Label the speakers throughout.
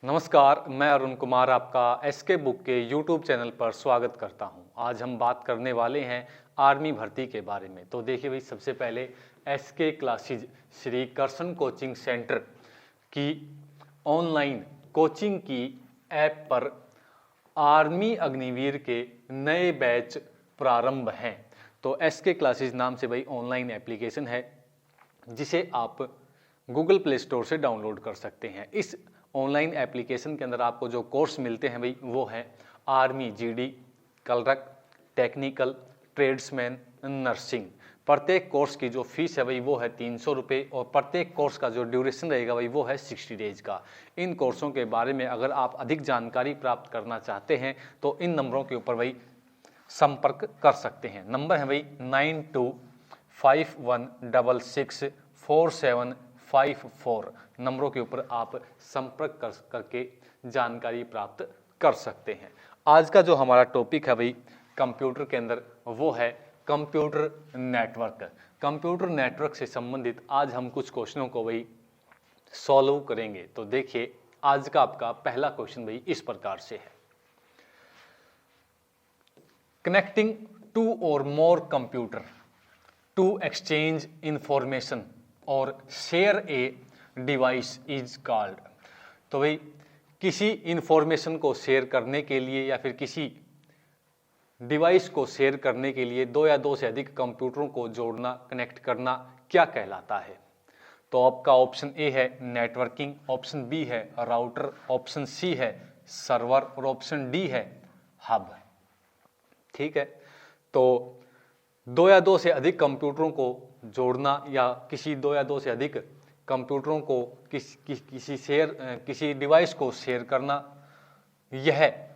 Speaker 1: नमस्कार, मैं अरुण कुमार आपका एसके बुक के यूट्यूब चैनल पर स्वागत करता हूं। आज हम बात करने वाले हैं आर्मी भर्ती के बारे में। तो देखिए भाई, सबसे पहले SK classes Shri Krishna coaching centre की ऑनलाइन कोचिंग की ऐप पर आर्मी अग्निवीर के नए बैच प्रारंभ हैं। तो एसके क्लासेज नाम से भाई ऑनलाइन एप्लीकेशन है, जिसे आप गूगल प्ले स्टोर से डाउनलोड कर सकते हैं। इस ऑनलाइन एप्लीकेशन के अंदर आपको जो कोर्स मिलते हैं भाई वो है army GD, clerk, technical, tradesman, nursing. प्रत्येक कोर्स की जो फीस है भाई वो है 300 रुपये और प्रत्येक कोर्स का जो ड्यूरेशन रहेगा भाई वो है 60 डेज का। इन कोर्सों के बारे में अगर आप अधिक जानकारी प्राप्त करना चाहते हैं तो इन नंबरों के ऊपर भाई संपर्क कर सकते हैं। नंबर है भाई 9251664754 नंबरों के ऊपर आप संपर्क करके जानकारी प्राप्त कर सकते हैं। आज का जो हमारा टॉपिक है भाई कंप्यूटर के अंदर वो है कंप्यूटर नेटवर्क। कंप्यूटर नेटवर्क से संबंधित आज हम कुछ क्वेश्चनों को भाई सॉल्व करेंगे। तो देखिए, आज का आपका पहला क्वेश्चन भाई इस प्रकार से है। कनेक्टिंग टू और मोर कंप्यूटर टू एक्सचेंज इंफॉर्मेशन और share a device is called. तो भाई किसी इंफॉर्मेशन को शेयर करने के लिए या फिर किसी डिवाइस को शेयर करने के लिए दो या दो से अधिक कंप्यूटरों को जोड़ना, कनेक्ट करना क्या कहलाता है? तो आपका ऑप्शन ए है नेटवर्किंग, ऑप्शन बी है राउटर, ऑप्शन सी है सर्वर और ऑप्शन डी है हब। ठीक है, तो दो या दो से अधिक कंप्यूटरों को जोड़ना या किसी दो या दो से अधिक कंप्यूटरों को किसी डिवाइस को शेयर करना, यह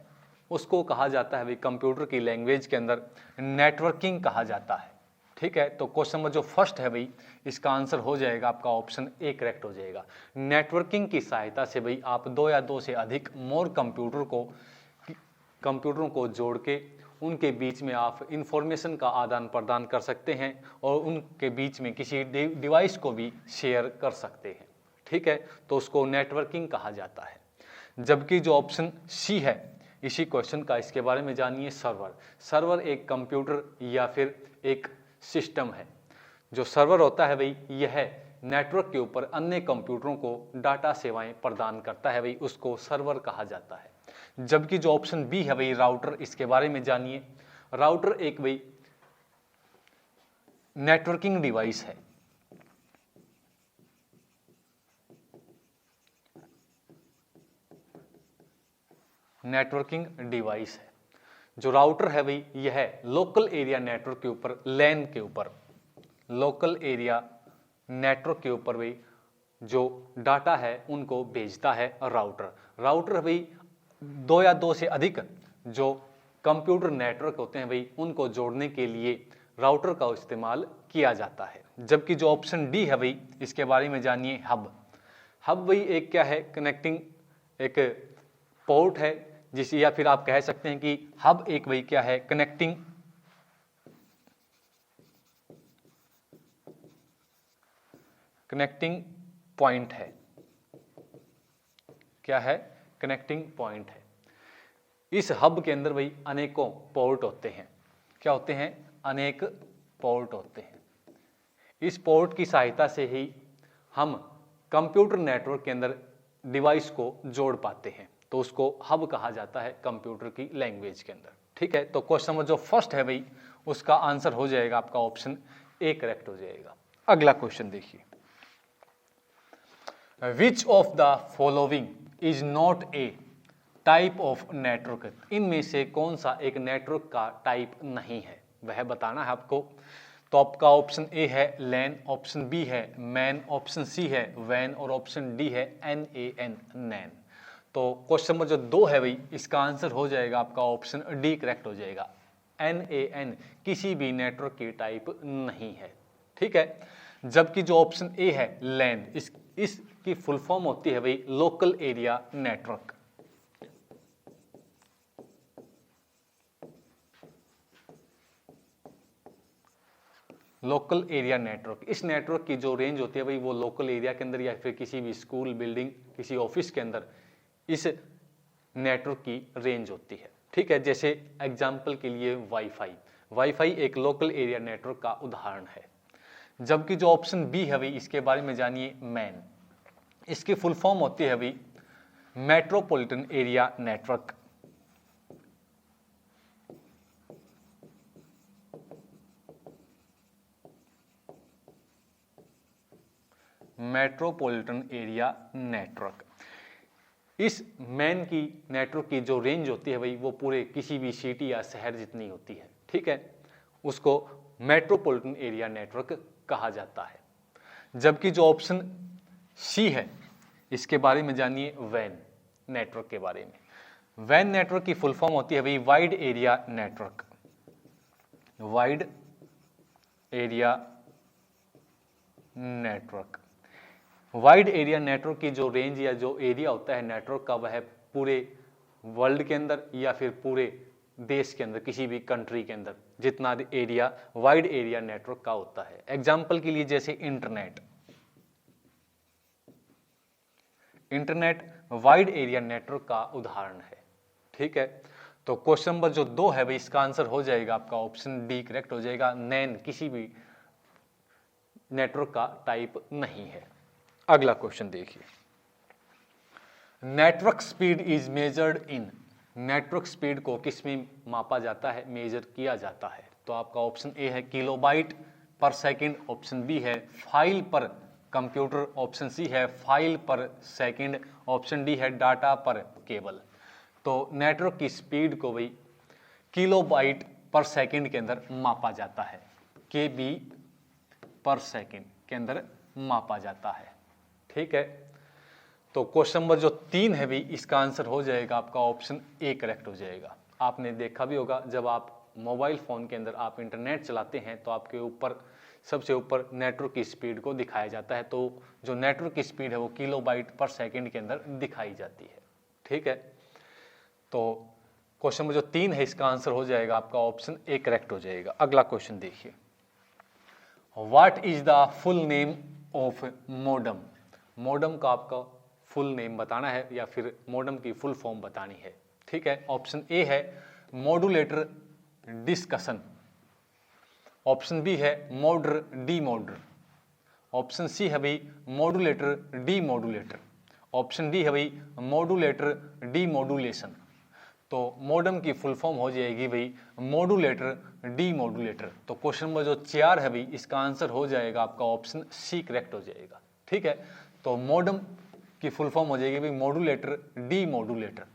Speaker 1: उसको कहा जाता है भाई कंप्यूटर की लैंग्वेज के अंदर नेटवर्किंग कहा जाता है। ठीक है, तो क्वेश्चन नंबर जो फर्स्ट है भाई इसका आंसर हो जाएगा आपका ऑप्शन ए करेक्ट हो जाएगा। नेटवर्किंग की सहायता से भाई आप दो या दो से अधिक मोर कंप्यूटरों को जोड़ के उनके बीच में आप इंफॉर्मेशन का आदान प्रदान कर सकते हैं और उनके बीच में किसी डिवाइस को भी शेयर कर सकते हैं। ठीक है, तो उसको नेटवर्किंग कहा जाता है। जबकि जो ऑप्शन सी है इसी क्वेश्चन का, इसके बारे में जानिए सर्वर। सर्वर एक कंप्यूटर या फिर एक सिस्टम है। जो सर्वर होता है भाई यह नेटवर्क के ऊपर अन्य कंप्यूटरों को डाटा सेवाएं प्रदान करता है भाई, उसको सर्वर कहा जाता है। जबकि जो ऑप्शन बी है भाई राउटर, इसके बारे में जानिए। राउटर एक भाई नेटवर्किंग डिवाइस है। नेटवर्किंग डिवाइस है। जो राउटर है भाई यह लोकल एरिया नेटवर्क के ऊपर, लैन के ऊपर, लोकल एरिया नेटवर्क के ऊपर भाई जो डाटा है उनको भेजता है राउटर। राउटर भाई दो या दो से अधिक जो कंप्यूटर नेटवर्क होते हैं भाई उनको जोड़ने के लिए राउटर का इस्तेमाल किया जाता है। जबकि जो ऑप्शन डी है भाई इसके बारे में जानिए हब। हब भाई एक क्या है, कनेक्टिंग एक पोर्ट है जिसे, या फिर आप कह सकते हैं कि हब एक भाई क्या है, कनेक्टिंग पॉइंट है। क्या है? कनेक्टिंग पॉइंट है। इस हब के अंदर भाई अनेकों पोर्ट होते हैं। क्या होते हैं? अनेक पोर्ट होते हैं। इस पोर्ट की सहायता से ही हम कंप्यूटर नेटवर्क के अंदर डिवाइस को जोड़ पाते हैं, तो उसको हब कहा जाता है कंप्यूटर की लैंग्वेज के अंदर। ठीक है, तो क्वेश्चन नंबर जो फर्स्ट है भाई उसका आंसर हो जाएगा आपका ऑप्शन ए करेक्ट हो जाएगा। अगला क्वेश्चन देखिए, which of the following is not a type of network. इनमें से कौन सा एक नेटवर्क का टाइप नहीं है, वह बताना है आपको। तो आपका ऑप्शन ए है लैन, ऑप्शन बी है मैन, ऑप्शन सी है वैन और ऑप्शन डी है NAN, नैन। तो क्वेश्चन नंबर जो 2 है भाई इसका आंसर हो जाएगा आपका ऑप्शन डी करेक्ट हो जाएगा। NAN किसी भी नेटवर्क की टाइप नहीं है। ठीक है, जबकि जो ऑप्शन ए है लैन, इसकी फुल फॉर्म होती है भाई local area network. Local area network, इस नेटवर्क की जो रेंज होती है भाई वो लोकल एरिया के अंदर या फिर किसी भी स्कूल, बिल्डिंग, किसी ऑफिस के अंदर इस नेटवर्क की रेंज होती है। ठीक है, जैसे एग्जाम्पल के लिए वाईफाई एक लोकल एरिया नेटवर्क का उदाहरण है। जबकि जो ऑप्शन बी है भाई, इसके बारे में जानिए मैन। इसकी फुल फॉर्म होती है भाई metropolitan area network. Metropolitan area network. इस मैन की नेटवर्क की जो रेंज होती है भाई, वो पूरे किसी भी सिटी या शहर जितनी होती है। ठीक है, उसको मेट्रोपॉलिटन एरिया नेटवर्क कहा जाता है। जबकि जो ऑप्शन सी है, इसके बारे में जानिए वैन नेटवर्क के बारे में। वैन नेटवर्क की फुल फॉर्म होती है भाई wide area network. Wide area network. Wide area network की जो रेंज या जो एरिया होता है नेटवर्क का, वह पूरे वर्ल्ड के अंदर या फिर पूरे देश के अंदर, किसी भी कंट्री के अंदर जितना एरिया वाइड एरिया नेटवर्क का होता है। एग्जाम्पल के लिए जैसे इंटरनेट वाइड एरिया नेटवर्क का उदाहरण है। ठीक है, तो क्वेश्चन नंबर जो 2 है भाई, इसका आंसर हो जाएगा आपका ऑप्शन डी करेक्ट हो जाएगा। नैन किसी भी नेटवर्क का टाइप नहीं है। अगला क्वेश्चन देखिए, network speed is measured in. Network speed को किस में मापा जाता है, मेजर किया जाता है? तो आपका ऑप्शन ए है किलोबाइट पर सेकंड, ऑप्शन बी है फाइल पर कंप्यूटर, ऑप्शन सी है फाइल पर सेकंड, ऑप्शन डी है डाटा पर केबल। तो नेटवर्क की स्पीड को भाई किलोबाइट पर सेकंड के अंदर मापा जाता है, केबी पर सेकंड के अंदर मापा जाता है। ठीक है, तो क्वेश्चन नंबर जो 3 है भी, इसका आंसर हो जाएगा आपका ऑप्शन ए करेक्ट हो जाएगा। आपने देखा भी होगा, जब आप मोबाइल फ़ोन के अंदर आप इंटरनेट चलाते हैं तो आपके ऊपर सबसे ऊपर नेटवर्क की स्पीड को दिखाया जाता है। तो जो नेटवर्क की स्पीड है वो किलोबाइट पर सेकंड के अंदर दिखाई जाती है। ठीक है, तो क्वेश्चन नंबर जो 3 है, इसका आंसर हो जाएगा आपका ऑप्शन ए करेक्ट हो जाएगा। अगला क्वेश्चन देखिए, what is the full name of modem. Modem का आपका फुल नेम बताना है या फिर मोडम की फुल फॉर्म बतानी है। ठीक है, ऑप्शन ए है मॉड्यूलेटर डिस्कशन, ऑप्शन बी है मॉडर डीमॉडर, ऑप्शन सी है भाई मॉड्यूलेटर डीमॉड्यूलेटर, ऑप्शन डी है भाई मॉड्यूलेटर डीमॉड्यूलेशन। तो मोडम की फुल फॉर्म हो जाएगी भाई मॉड्यूलेटर डीमॉड्यूलेटर। तो क्वेश्चन नंबर जो 4 है भाई, इसका आंसर हो जाएगा आपका ऑप्शन सी करेक्ट हो जाएगा। ठीक है, तो मोडम की फुल फॉर्म हो जाएगी भाई मॉड्यूलेटर डीमॉड्यूलेटर।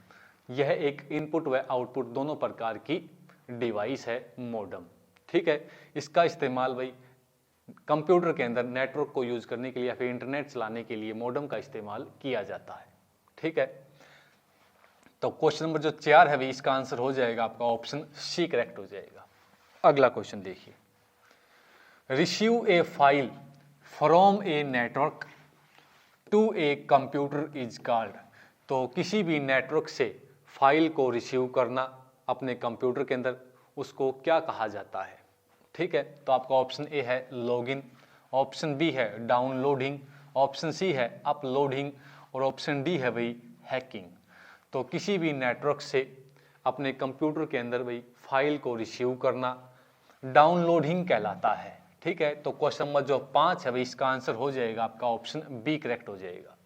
Speaker 1: यह एक इनपुट व आउटपुट दोनों प्रकार की डिवाइस है मोडम। ठीक है, इसका इस्तेमाल भाई कंप्यूटर के अंदर नेटवर्क को यूज करने के लिए या फिर इंटरनेट चलाने के लिए मोडम का इस्तेमाल किया जाता है। ठीक है, तो क्वेश्चन नंबर जो 4 है भाई, इसका आंसर हो जाएगा आपका ऑप्शन सी करेक्ट हो जाएगा। अगला क्वेश्चन देखिए, receive a file from a network to a computer is called. तो किसी भी नेटवर्क से फाइल को रिसीव करना अपने कंप्यूटर के अंदर, उसको क्या कहा जाता है? ठीक है, तो आपका ऑप्शन ए है लॉगिन, ऑप्शन बी है डाउनलोडिंग, ऑप्शन सी है अपलोडिंग और ऑप्शन डी है भाई हैकिंग। तो किसी भी नेटवर्क से अपने कंप्यूटर के अंदर भाई फाइल को रिसीव करना डाउनलोडिंग कहलाता है। ठीक है, तो क्वेश्चन नंबर जो 5 है भाई, इसका आंसर हो जाएगा आपका ऑप्शन बी करेक्ट हो जाएगा।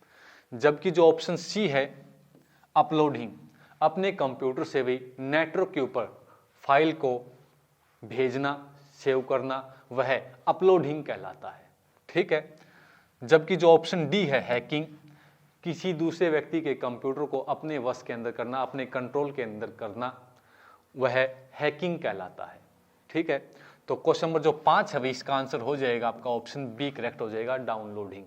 Speaker 1: जबकि जो ऑप्शन सी है अपलोडिंग, अपने कंप्यूटर से भी नेटवर्क के ऊपर फाइल को भेजना सेव करना, वह अपलोडिंग कहलाता है। ठीक है, जबकि जो ऑप्शन डी है हैकिंग, किसी दूसरे व्यक्ति के कंप्यूटर को अपने वश के अंदर करना, अपने कंट्रोल के अंदर करना, वह हैकिंग कहलाता है। ठीक है, तो क्वेश्चन नंबर जो 5 है भाई, इसका आंसर हो जाएगा आपका ऑप्शन बी करेक्ट हो जाएगा डाउनलोडिंग।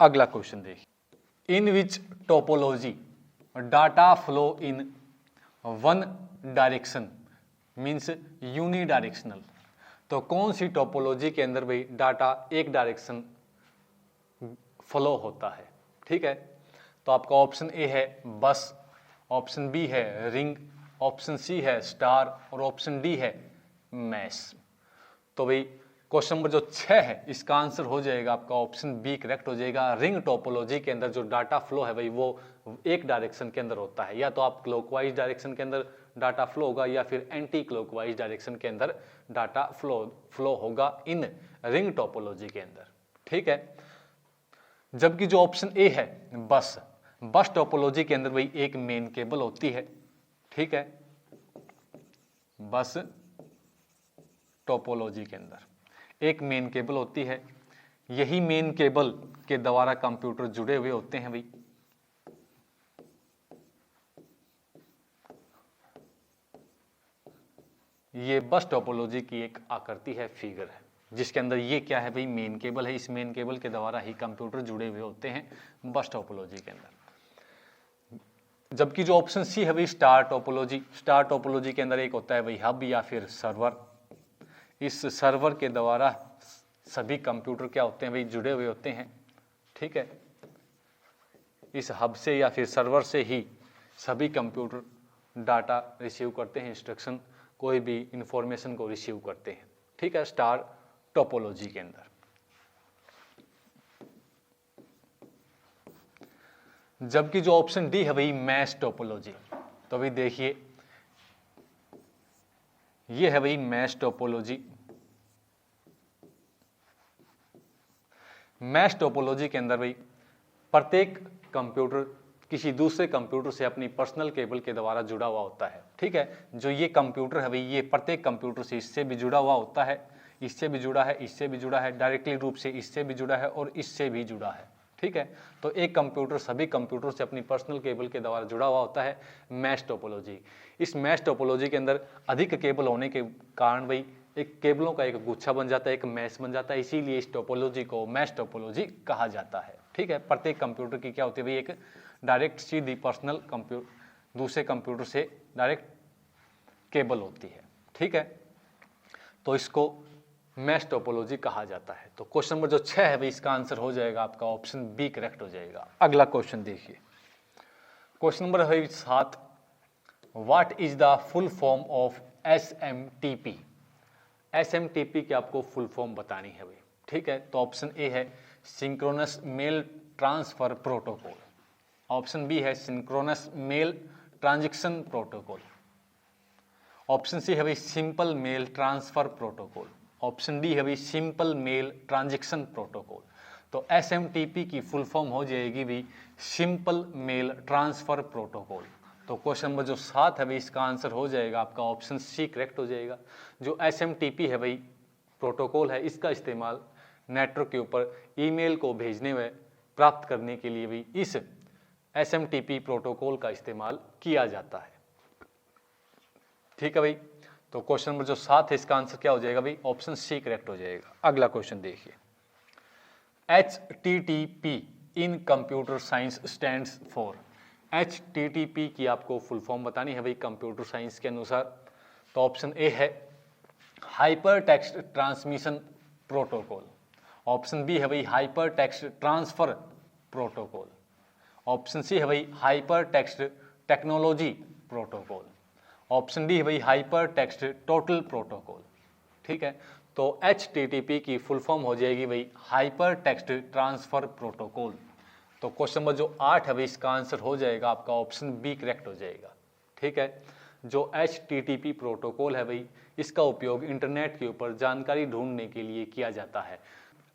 Speaker 1: अगला क्वेश्चन देखिए, in which topology data flow in one direction means unidirectional. तो कौन सी टोपोलॉजी के अंदर भाई डाटा एक डायरेक्शन फ्लो होता है? ठीक है, तो आपका ऑप्शन ए है बस, ऑप्शन बी है रिंग, ऑप्शन सी है स्टार और ऑप्शन डी है मैश। तो भाई क्वेश्चन नंबर जो 6 है इसका आंसर हो जाएगा आपका ऑप्शन बी करेक्ट हो जाएगा। रिंग टोपोलॉजी के अंदर जो डाटा फ्लो है भाई वो एक डायरेक्शन के अंदर होता है, या तो आप क्लॉकवाइज डायरेक्शन के अंदर डाटा फ्लो होगा या फिर एंटी क्लॉकवाइज डायरेक्शन के अंदर डाटा फ्लो होगा इन रिंग टोपोलॉजी के अंदर। ठीक है, जबकि जो ऑप्शन ए है बस टोपोलॉजी के अंदर भाई एक मेन केबल होती है। ठीक है, बस टोपोलॉजी के अंदर एक मेन केबल होती है, यही मेन केबल के द्वारा कंप्यूटर जुड़े हुए होते हैं भाई। ये बस टोपोलॉजी की एक आकृति है, फिगर है, जिसके अंदर ये क्या है भाई मेन केबल है, इस मेन केबल के द्वारा ही कंप्यूटर जुड़े हुए होते हैं बस टोपोलॉजी के अंदर। जबकि जो ऑप्शन सी है भाई स्टार टोपोलॉजी के अंदर एक होता है भाई हब या फिर सर्वर, इस सर्वर के द्वारा सभी कंप्यूटर क्या होते हैं भाई जुड़े हुए होते हैं। ठीक है, इस हब से या फिर सर्वर से ही सभी कंप्यूटर डाटा रिसीव करते हैं, इंस्ट्रक्शन कोई भी इंफॉर्मेशन को रिसीव करते हैं। ठीक है, स्टार टोपोलॉजी के अंदर। जबकि जो ऑप्शन डी है भाई मैश टोपोलॉजी, तो भाई देखिए ये है भाई मैश टोपोलॉजी। मैश टोपोलॉजी के अंदर भाई प्रत्येक कंप्यूटर किसी दूसरे कंप्यूटर से अपनी पर्सनल केबल के द्वारा जुड़ा हुआ होता है। ठीक है, जो ये कंप्यूटर है भाई ये प्रत्येक कंप्यूटर से इससे भी जुड़ा हुआ होता है, इससे भी जुड़ा है, इससे भी जुड़ा है, डायरेक्टली रूप से इससे भी जुड़ा है और इससे भी जुड़ा है। ठीक है, तो एक कंप्यूटर सभी कंप्यूटर से अपनी पर्सनल केबल के द्वारा जुड़ा हुआ होता है मैश टोपोलॉजी। इस मैश टोपोलॉजी के अंदर अधिक केबल होने के कारण भाई एक केबलों का एक गुच्छा बन जाता है, एक मैश बन जाता है, इसीलिए इस टोपोलॉजी को मैश टोपोलॉजी कहा जाता है। ठीक है, प्रत्येक कंप्यूटर की क्या होती है भाई एक डायरेक्ट सीधी पर्सनल कंप्यूटर दूसरे कंप्यूटर से डायरेक्ट केबल होती है। ठीक है, तो इसको मैश टोपोलॉजी कहा जाता है। तो क्वेश्चन नंबर जो 6 है भाई इसका आंसर हो जाएगा आपका ऑप्शन बी करेक्ट हो जाएगा। अगला क्वेश्चन देखिए, क्वेश्चन नंबर है 7, what is the full form of SMTP? SMTP की आपको फुल फॉर्म बतानी है भाई। ठीक है, तो ऑप्शन ए है synchronous mail transfer protocol, option B है synchronous mail transaction protocol, option C है भाई simple mail transfer protocol, option D है भाई सिंपल मेल ट्रांजैक्शन प्रोटोकॉल। तो SMTP की फुल फॉर्म हो जाएगी भाई सिंपल मेल ट्रांसफर प्रोटोकॉल। तो क्वेश्चन नंबर जो 7 है भाई इसका आंसर हो जाएगा आपका ऑप्शन सी करेक्ट हो जाएगा। जो SMTP है भाई प्रोटोकॉल है, इसका इस्तेमाल नेटवर्क के ऊपर ईमेल को भेजने में प्राप्त करने के लिए भी इस SMTP प्रोटोकॉल का इस्तेमाल किया जाता है। ठीक है भाई, तो क्वेश्चन नंबर जो 7 है इसका आंसर क्या हो जाएगा भाई ऑप्शन सी करेक्ट हो जाएगा। अगला क्वेश्चन देखिए, HTTP in computer science stands for. HTTP की आपको फुल फॉर्म बतानी है भाई कंप्यूटर साइंस के अनुसार। तो ऑप्शन ए है hypertext transmission protocol, option B है भाई hypertext transfer protocol, option C है भाई hypertext technology protocol, option D है भाई हाइपर टेक्स्ट टोटल प्रोटोकॉल। ठीक है, तो HTTP की फुल फॉर्म हो जाएगी भाई हाइपर टेक्स्ट ट्रांसफर प्रोटोकॉल। तो क्वेश्चन नंबर जो 8 है भाई इसका आंसर हो जाएगा आपका ऑप्शन बी करेक्ट हो जाएगा। ठीक है, जो HTTP प्रोटोकॉल है भाई इसका उपयोग इंटरनेट के ऊपर जानकारी ढूंढने के लिए किया जाता है।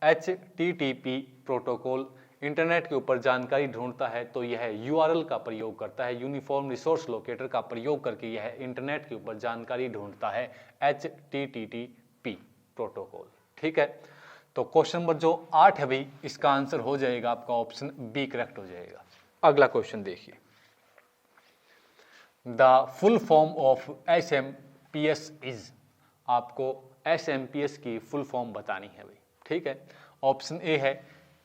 Speaker 1: HTTP प्रोटोकॉल इंटरनेट के ऊपर जानकारी ढूंढता है तो यह URL का प्रयोग करता है, यूनिफॉर्म रिसोर्स लोकेटर का प्रयोग करके यह इंटरनेट के ऊपर जानकारी ढूंढता है HTTP प्रोटोकॉल। ठीक है, तो क्वेश्चन नंबर जो 8 है भाई इसका आंसर हो जाएगा आपका ऑप्शन बी करेक्ट हो जाएगा। अगला क्वेश्चन देखिए, the full form of SMPS is. आपको SMPS की फुल फॉर्म बतानी है भाई। ठीक है, ऑप्शन ए है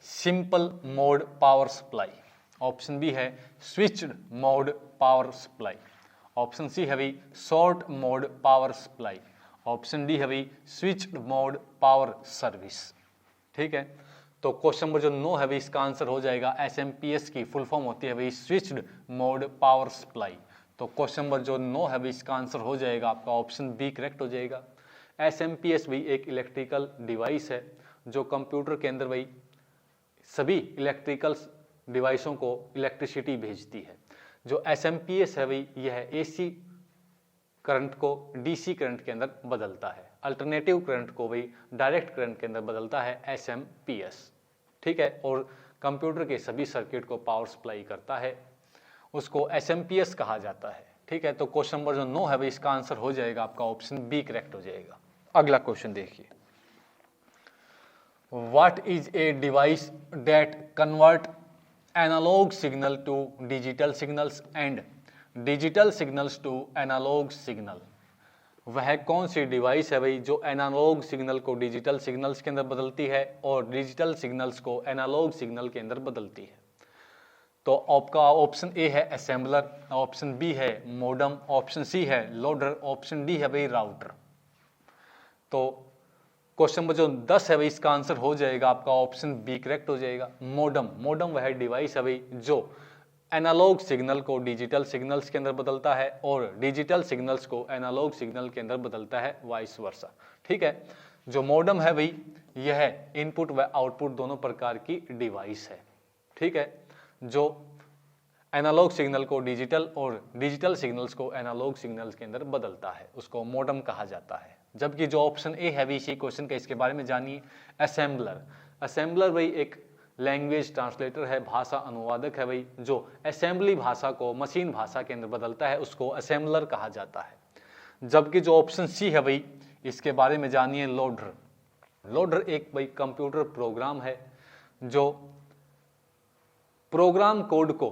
Speaker 1: simple mode power supply. Option B है switched mode power supply. Option C है भाई short mode power supply. Option D है भाई स्विच्ड मोड पावर सर्विस। ठीक है, तो क्वेश्चन नंबर जो 9 है भाई इसका आंसर हो जाएगा SMPS की फुल फॉर्म होती है भाई स्विच्ड मोड पावर सप्लाई। तो क्वेश्चन नंबर जो 9 है भाई इसका आंसर हो जाएगा आपका ऑप्शन बी करेक्ट हो जाएगा। SMPS भाई एक इलेक्ट्रिकल डिवाइस है जो कंप्यूटर के अंदर भाई सभी इलेक्ट्रिकल डिवाइसों को इलेक्ट्रिसिटी भेजती है। जो SMPS है भाई यह AC करंट को DC करंट के अंदर बदलता है, अल्टरनेटिव करंट को भाई डायरेक्ट करंट के अंदर बदलता है SMPS। ठीक है, और कंप्यूटर के सभी सर्किट को पावर सप्लाई करता है, उसको SMPS कहा जाता है। ठीक है, तो क्वेश्चन नंबर जो 9 है भाई इसका आंसर हो जाएगा आपका ऑप्शन बी करेक्ट हो जाएगा। अगला क्वेश्चन देखिए, what is a device that convert analogue signal to digital signals and digital signals to analogue signal. वह कौन सी डिवाइस है भाई जो एनालॉग सिग्नल को डिजिटल सिग्नल्स के अंदर बदलती है और डिजिटल सिग्नल्स को एनालॉग सिग्नल के अंदर बदलती है। तो आपका ऑप्शन ए है असेंबलर, ऑप्शन बी है मोडम, ऑप्शन सी है लोडर, ऑप्शन डी है भाई राउटर। तो क्वेश्चन नंबर जो 10 है भाई इसका आंसर हो जाएगा आपका ऑप्शन बी करेक्ट हो जाएगा। मोडम, मोडम वह डिवाइस है भाई जो एनालॉग सिग्नल को डिजिटल सिग्नल्स के अंदर बदलता है और डिजिटल सिग्नल्स को एनालॉग सिग्नल के अंदर बदलता है, वाइस वर्सा। ठीक है, जो मोडम है भाई यह इनपुट व आउटपुट दोनों प्रकार की डिवाइस है। ठीक है, जो एनालॉग सिग्नल को डिजिटल और डिजिटल सिग्नल्स को एनालॉग सिग्नल्स के अंदर बदलता है, उसको मोडम कहा जाता है। जबकि जो ऑप्शन ए है इसी क्वेश्चन का, इसके बारे में जानिए, असेंबलर। असेंबलर भाई एक लैंग्वेज ट्रांसलेटर है, भाषा अनुवादक है भाई, जो असेंबली भाषा को मशीन भाषा के अंदर बदलता है, उसको असेंबलर कहा जाता है। जबकि जो ऑप्शन सी है भाई इसके बारे में जानिए, लोडर। लोडर एक भाई कंप्यूटर प्रोग्राम है जो प्रोग्राम कोड को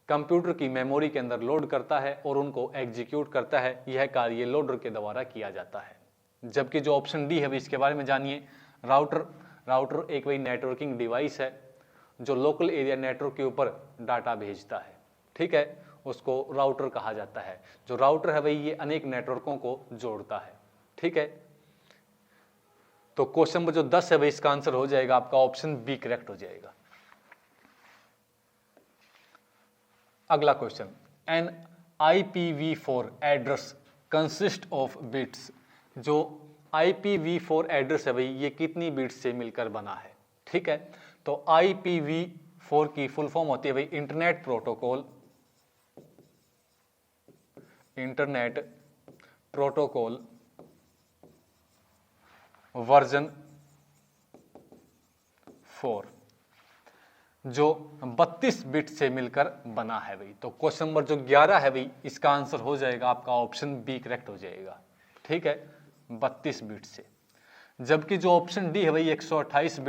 Speaker 1: कंप्यूटर की मेमोरी के अंदर लोड करता है और उनको एग्जीक्यूट करता है। यह कार्य लोडर के द्वारा किया जाता है। जबकि जो ऑप्शन डी है भाई इसके बारे में जानिए, राउटर। राउटर एक भाई नेटवर्किंग डिवाइस है जो लोकल एरिया नेटवर्क के ऊपर डाटा भेजता है। ठीक है, उसको राउटर कहा जाता है। जो राउटर है भाई ये अनेक नेटवर्कों को जोड़ता है। ठीक है, तो क्वेश्चन नंबर जो 10 है भाई इसका आंसर हो जाएगा आपका ऑप्शन बी करेक्ट हो जाएगा। अगला question, an IPv4 address consist of bits. जो IPv4 एड्रेस है भाई ये कितनी बिट्स से मिलकर बना है। ठीक है, तो IPv4 की फुल फॉर्म होती है भाई internet protocol, internet protocol version 4, जो 32 बिट से मिलकर बना है भाई। तो क्वेश्चन नंबर जो 11 है भाई इसका आंसर हो जाएगा आपका ऑप्शन बी करेक्ट हो जाएगा। ठीक है, 32 बिट से। जबकि जो ऑप्शन डी है भाई 128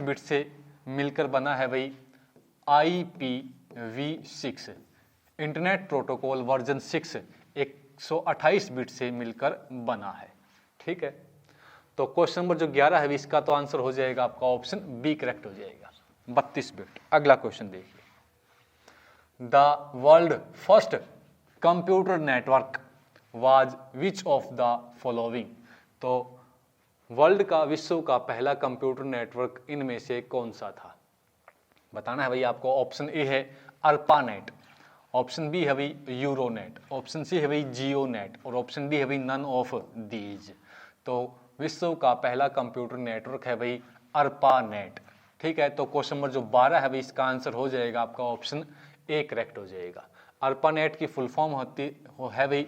Speaker 1: बिट से मिलकर बना है भाई IPv6, internet protocol version 6 128 bit से मिलकर बना है। ठीक है, तो क्वेश्चन नंबर जो 11 है इसका तो आंसर हो जाएगा आपका ऑप्शन बी करेक्ट हो जाएगा, 32 बिट। अगला क्वेश्चन देखिए, the world first computer network was which of the following. तो वर्ल्ड का, विश्व का पहला कंप्यूटर नेटवर्क इनमें से कौन सा था, बताना है भाई आपको। ऑप्शन ए है अर्पानेट, ऑप्शन बी है भाई यूरोनेट, ऑप्शन सी है भाई जियोनेट और ऑप्शन डी है भाई नन ऑफ दीज। तो विश्व का पहला कंप्यूटर नेटवर्क है भाई अर्पानेट। ठीक है, तो क्वेश्चन नंबर जो 12 है भाई इसका आंसर हो जाएगा आपका ऑप्शन ए करेक्ट हो जाएगा। अर्पानेट की फुल फॉर्म होती है भाई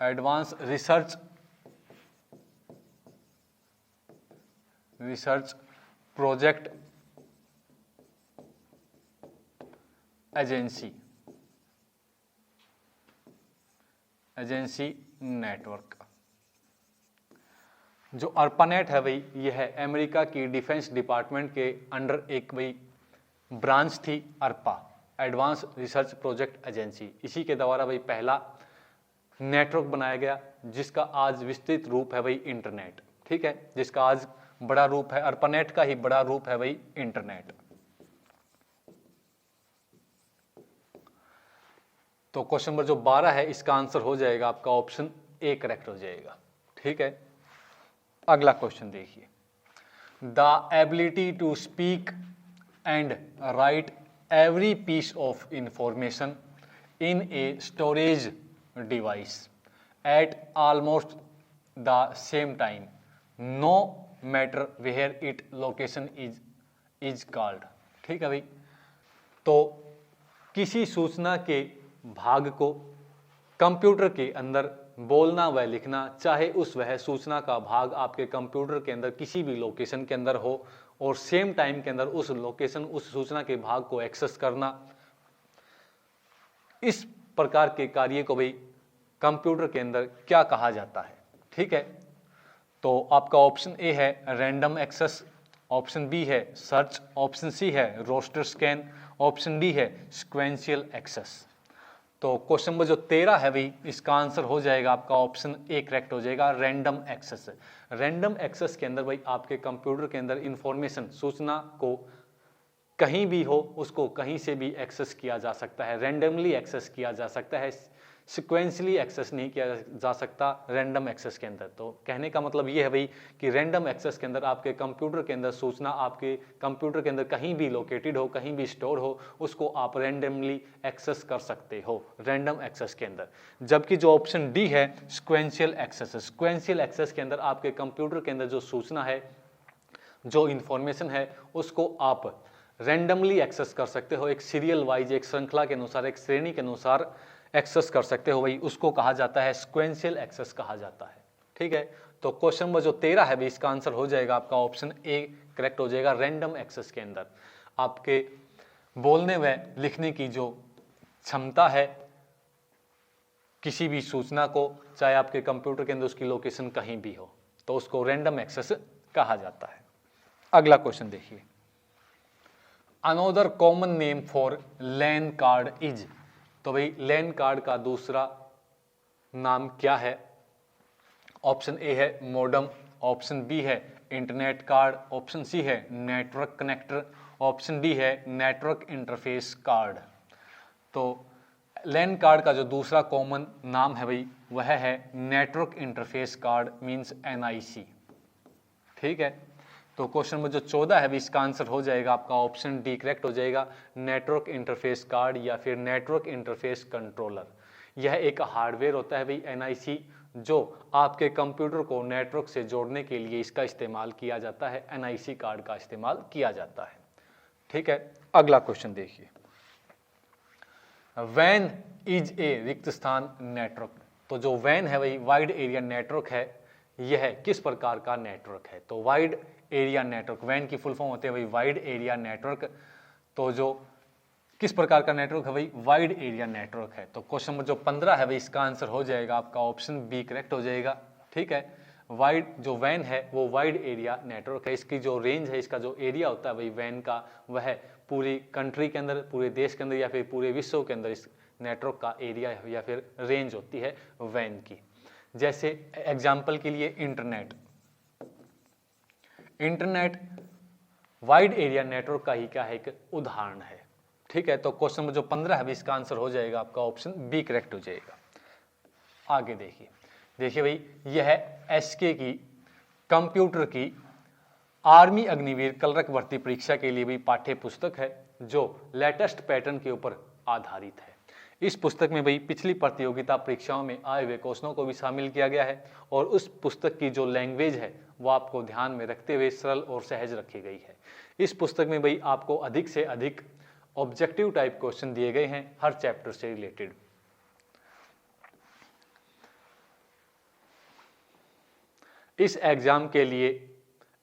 Speaker 1: advance research project agency network. जो अर्पानेट है भाई यह अमेरिका की डिफेंस डिपार्टमेंट के अंडर एक भाई ब्रांच थी, Arpa, advance research project agency. इसी के द्वारा भाई पहला नेटवर्क बनाया गया जिसका आज विस्तृत रूप है वही इंटरनेट। ठीक है, जिसका आज बड़ा रूप है, अर्पानेट का ही बड़ा रूप है वही इंटरनेट। तो क्वेश्चन नंबर जो 12 है इसका आंसर हो जाएगा आपका ऑप्शन ए करेक्ट हो जाएगा। ठीक है, अगला क्वेश्चन देखिए। The ability to speak and write every piece of information in a storage device at almost the same time no matter where it location is called। ठीक है भाई, तो किसी सूचना के भाग को कंप्यूटर के अंदर बोलना व लिखना, चाहे उस वह सूचना का भाग आपके कंप्यूटर के अंदर किसी भी लोकेशन के अंदर हो और सेम टाइम के अंदर उस लोकेशन उस सूचना के भाग को एक्सेस करना, इस प्रकार के कार्य को भाई कंप्यूटर के अंदर क्या कहा जाता है। ठीक है, तो आपका ऑप्शन ए है रैंडम एक्सेस, ऑप्शन बी है सर्च, ऑप्शन सी है रोस्टर स्कैन, ऑप्शन डी है सीक्वेंशियल एक्सेस। तो क्वेश्चन नंबर जो 13 है भाई इसका आंसर हो जाएगा आपका ऑप्शन ए करेक्ट हो जाएगा, रैंडम एक्सेस। रैंडम एक्सेस के अंदर भाई आपके कंप्यूटर के अंदर इंफॉर्मेशन सूचना को कहीं भी हो उसको कहीं से भी एक्सेस किया जा सकता है, रैंडमली एक्सेस किया जा सकता है, सिक्वेंशली एक्सेस नहीं किया जा सकता रैंडम एक्सेस के अंदर। तो कहने का मतलब ये है भाई कि रैंडम एक्सेस के अंदर आपके कंप्यूटर के अंदर सूचना आपके कंप्यूटर के अंदर कहीं भी लोकेटेड हो, कहीं भी स्टोर हो, उसको आप रैंडमली एक्सेस कर सकते हो रैंडम एक्सेस के अंदर। जबकि जो ऑप्शन डी है सिक्वेंशियल एक्सेस, सिक्वेंशियल एक्सेस के अंदर आपके कंप्यूटर के अंदर जो सूचना है, जो इंफॉर्मेशन है, उसको आप रैंडमली एक्सेस कर सकते हो, एक सीरियल वाइज, एक श्रृंखला के अनुसार, एक श्रेणी के अनुसार एक्सेस कर सकते हो, वही उसको कहा जाता है सिक्वेंशियल एक्सेस कहा जाता है। ठीक है, तो क्वेश्चन नंबर जो 13 है भी इसका आंसर हो जाएगा आपका ऑप्शन ए करेक्ट हो जाएगा। रैंडम एक्सेस के अंदर आपके बोलने व लिखने की जो क्षमता है किसी भी सूचना को, चाहे आपके कंप्यूटर के अंदर उसकी लोकेशन कहीं भी हो, तो उसको रैंडम एक्सेस कहा जाता है। अगला क्वेश्चन देखिए। Another common name for LAN card is, तो भाई लैन कार्ड का दूसरा नाम क्या है? ऑप्शन ए है मोडम, ऑप्शन बी है इंटरनेट कार्ड, ऑप्शन सी है नेटवर्क कनेक्टर, ऑप्शन डी है नेटवर्क इंटरफेस कार्ड। तो लैन कार्ड का जो दूसरा कॉमन नाम है भाई वह है network interface card, means NIC। ठीक है, तो क्वेश्चन नंबर जो 14 है भी इसका आंसर हो जाएगा आपका ऑप्शन डी करेक्ट हो जाएगा, नेटवर्क इंटरफेस कार्ड या फिर नेटवर्क इंटरफेस कंट्रोलर। यह एक हार्डवेयर होता है भाई NIC, जो आपके कंप्यूटर को नेटवर्क से जोड़ने के लिए इसका इस्तेमाल किया जाता है, NIC कार्ड का इस्तेमाल किया जाता है। ठीक है, अगला क्वेश्चन देखिए। वैन इज ए रिक्त स्थान नेटवर्क, तो जो वैन है भाई वाइड एरिया नेटवर्क है, यह किस प्रकार का नेटवर्क है? तो वाइड एरिया नेटवर्क, वैन की फुल फॉर्म होती है भाई वाइड एरिया नेटवर्क। तो जो किस प्रकार का नेटवर्क है भाई वाइड एरिया नेटवर्क है। तो क्वेश्चन नंबर जो 15 है भाई इसका आंसर हो जाएगा आपका ऑप्शन बी करेक्ट हो जाएगा। ठीक है, वाइड जो वैन है वो वाइड एरिया नेटवर्क है, इसकी जो रेंज है, इसका जो एरिया होता है भाई वैन का, वह पूरी कंट्री के अंदर, पूरे देश के अंदर या फिर पूरे विश्व के अंदर इस नेटवर्क का एरिया या फिर रेंज होती है वैन की। जैसे एग्जाम्पल के लिए internet, internet wide area network का ही क्या है, एक उदाहरण है। ठीक है, तो क्वेश्चन नंबर जो 15 है इसका आंसर हो जाएगा आपका ऑप्शन बी करेक्ट हो जाएगा। आगे देखिए, देखिए भाई यह SK की कंप्यूटर की आर्मी अग्निवीर कलरक भर्ती परीक्षा के लिए भी पाठ्य पुस्तक है, जो लेटेस्ट पैटर्न के ऊपर आधारित है। इस पुस्तक में भाई पिछली प्रतियोगिता परीक्षाओं में आए हुए क्वेश्चनों को भी शामिल किया गया है, और उस पुस्तक की जो लैंग्वेज है वो आपको ध्यान में रखते हुए सरल और सहज रखी गई है। इस पुस्तक में भाई आपको अधिक से अधिक ऑब्जेक्टिव टाइप क्वेश्चन दिए गए हैं हर चैप्टर से रिलेटेड। इस एग्जाम के लिए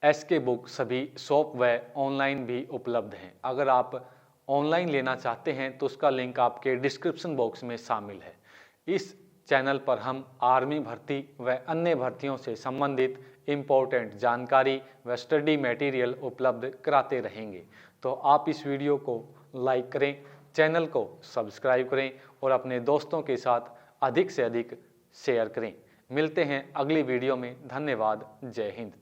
Speaker 1: SK बुक सभी शॉप व ऑनलाइन भी उपलब्ध हैं। अगर आप ऑनलाइन लेना चाहते हैं तो उसका लिंक आपके डिस्क्रिप्शन बॉक्स में शामिल है। इस चैनल पर हम आर्मी भर्ती व अन्य भर्तियों से संबंधित इम्पोर्टेंट जानकारी व स्टडी मटेरियल उपलब्ध कराते रहेंगे। तो आप इस वीडियो को लाइक करें, चैनल को सब्सक्राइब करें और अपने दोस्तों के साथ अधिक से अधिक शेयर करें। मिलते हैं अगली वीडियो में। धन्यवाद। जय हिंद।